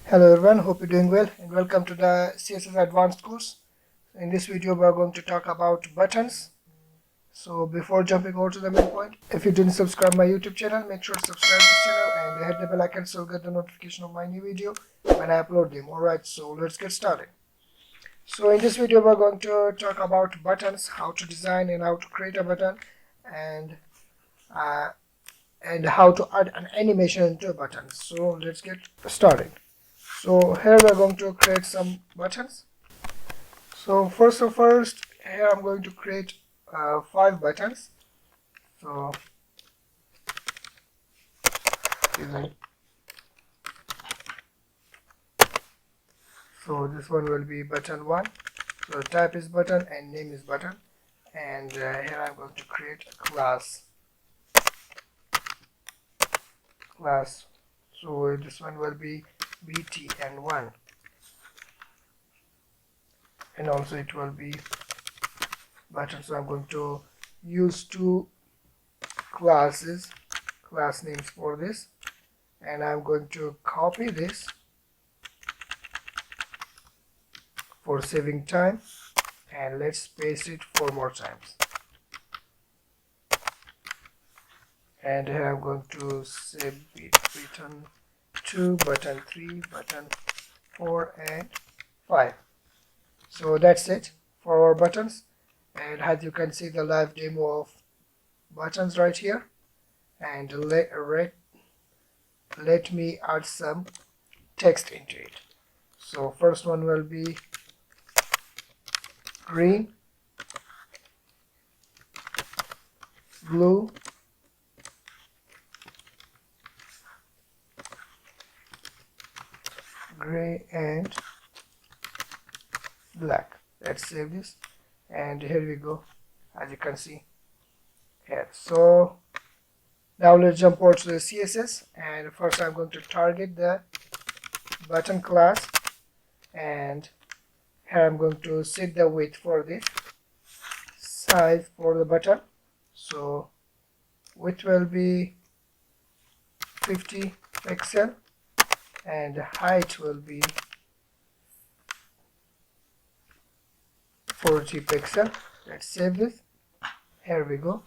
Hello everyone, hope you're doing well and welcome to the CSS Advanced course. In this video we are going to talk about buttons. So before jumping over to the main point, if you didn't subscribe my YouTube channel, make sure to subscribe this channel and hit the bell icon so you'll get the notification of my new video when I upload them. Alright, so let's get started. So in this video we're going to talk about buttons, how to design and how to create a button, and how to add an animation into a button. So let's get started. So here we are going to create some buttons. So first, here I'm going to create 5 buttons. So this one will be button 1. So type is button and name is button, and here I'm going to create a class. So this one will be btn1, and also it will be button. So I'm going to use 2 class names for this, and I'm going to copy this for saving time, and let's paste it 4 more times. And here I'm going to say button 2, button 3, button 4 and 5. So that's it for our buttons, and as you can see the live demo of buttons right here. And let me add some text into it. So first one will be green, blue, gray and black. Let's save this, and here we go, as you can see here. So now let's jump over to the CSS, and first I'm going to target the button class, and here I'm going to set the width for this, size for the button. So width will be 50 pixel and height will be 40 pixel. Let's save this. Here we go,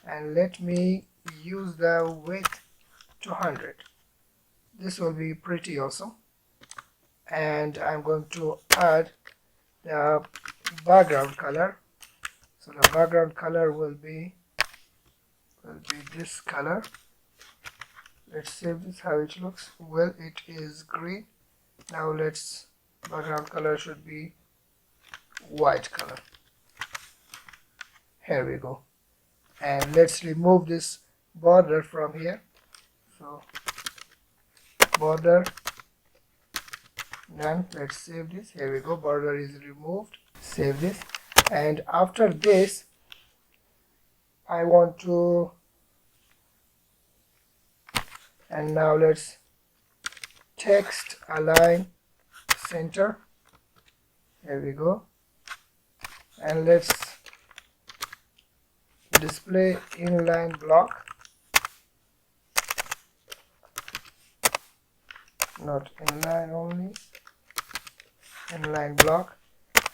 and let me use the width to 100. This will be pretty awesome. And I'm going to add the background color. So the background color will be this color. Let's save this, how it looks. Well, it is green. Now background color should be white color. Here we go. And let's remove this border from here. So border, none. Let's save this. Here we go, border is removed. Save this. And after this I want to, and now let's text align center. Here we go, and let's display inline block, not inline only, inline block.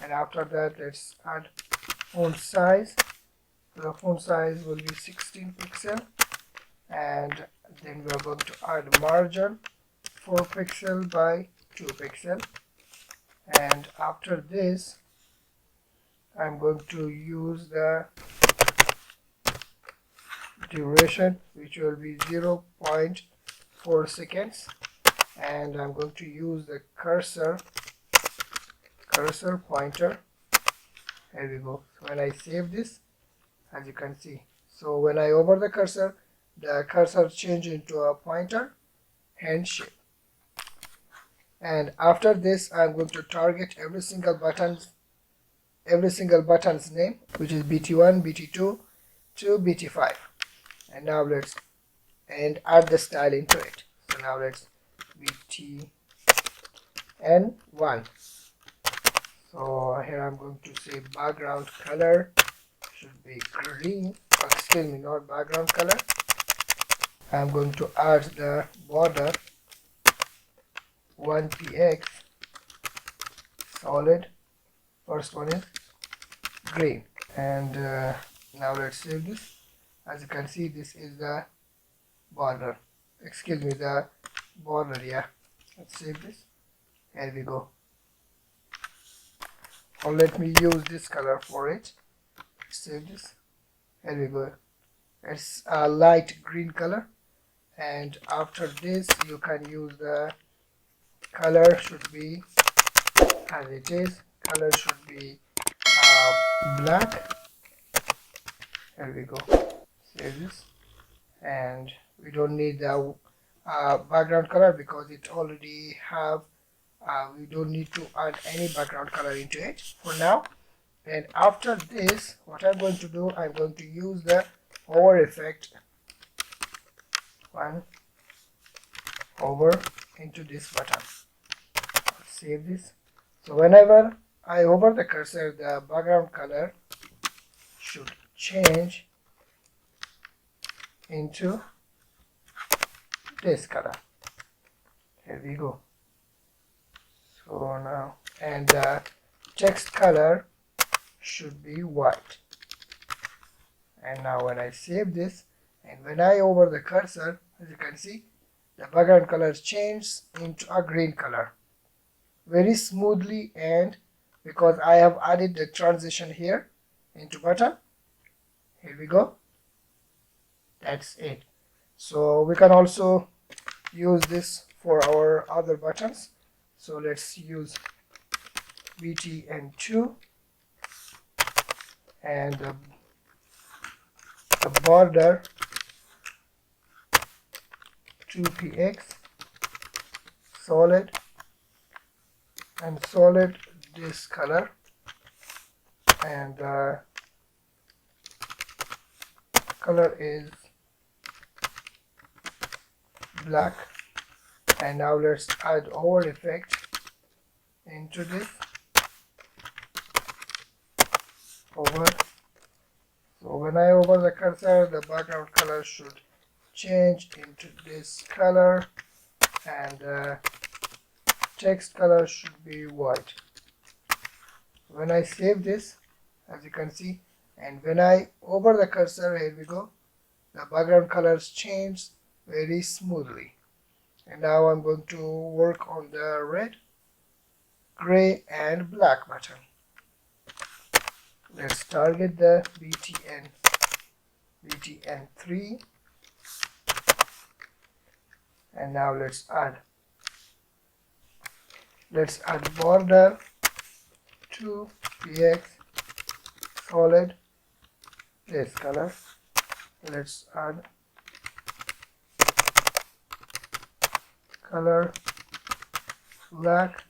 And after that let's add font size. The font size will be 16 pixel, and then we are going to add margin 4 pixel by 2 pixel. And after this I'm going to use the duration, which will be 0.4 seconds, and I'm going to use the cursor pointer. Here we go. So when I save this, as you can see, so when I hover the cursor change into a pointer hand shape. And after this I'm going to target every single button's name, which is bt1, bt2 to bt5. And now let's add the style into it. So now let's btn1. So here I'm going to say background color should be green. Excuse me, not background color. I'm going to add the border 1px solid. First one is green. And now let's save this. As you can see, this is the border. Excuse me, the border. Yeah, let's save this. Here we go. Or let me use this color for it. Save this. Here we go. It's a light green color. And after this, you can use the color should be as it is. Color should be black. Here we go. Save this. And we don't need the background color because it already have. We don't need to add any background color into it for now. And after this, what I'm going to do, I'm going to use the hover effect. One hover into this button. Save this. So whenever I hover the cursor, the background color should change into this color. Here we go. So now, and the text color should be white. And now when I save this and when I hover the cursor, as you can see, the background color changes into a green color very smoothly. And because I have added the transition here into button, here we go. That's it. So we can also use this for our other buttons. So let's use btn2 and the border 2px solid, and solid this color, and the color is black. And now let's add hover effect into this. Hover. So when I hover the cursor, the background color should change into this color, and the text color should be white. When I save this, as you can see, and when I hover the cursor, here we go, the background colors change very smoothly. And now I'm going to work on the red, gray and black button. Let's target the btn3, and now let's add border 2px solid this color. Let's add color black,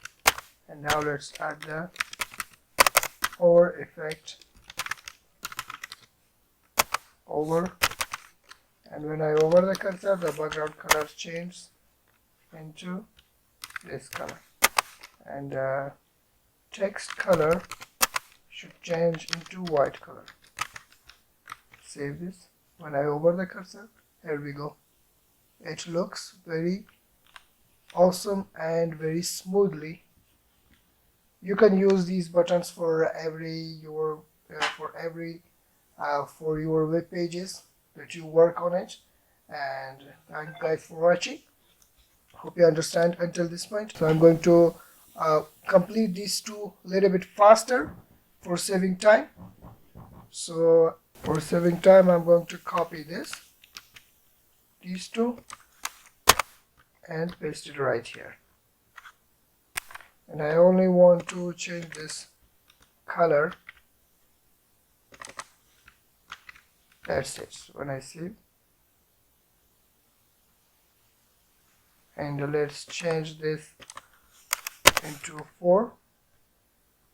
and now let's add the hover effect over, and when I hover the cursor, the background color changes into this color, and text color should change into white color. Save this. When I hover the cursor, here we go. It looks very awesome and very smoothly. You can use these buttons for your web pages that you work on it. And thank you guys for watching. Hope you understand until this point. So I'm going to complete these two a little bit faster for saving time. So for saving time, I'm going to copy these two, and paste it right here. And I only want to change this color. That's it. When I save, and let's change this into 4,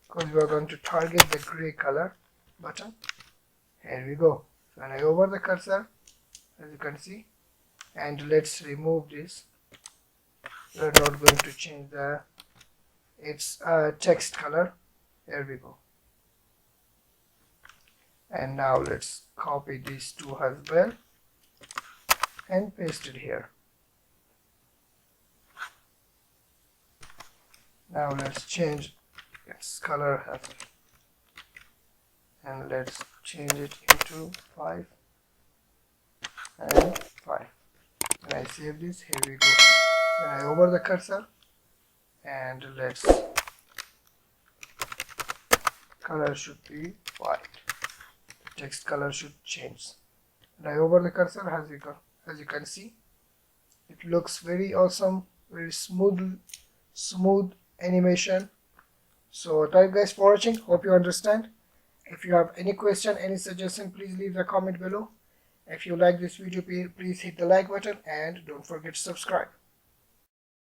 because we are going to target the gray color button. Here we go. So when I hover the cursor, as you can see, and let's remove this. We're not going to change its text color. Here we go. And now let's copy these two as well and paste it here. Now let's change its color and let's change it into 5 and 5. When I save this, here we go. When I hover the cursor and let's color should be white. The text color should change. When I hover the cursor, as you can see, it looks very awesome, very smooth animation. So thank you guys for watching. Hope you understand. If you have any question, any suggestion, please leave a comment below. If you like this video, please hit the like button and don't forget to subscribe.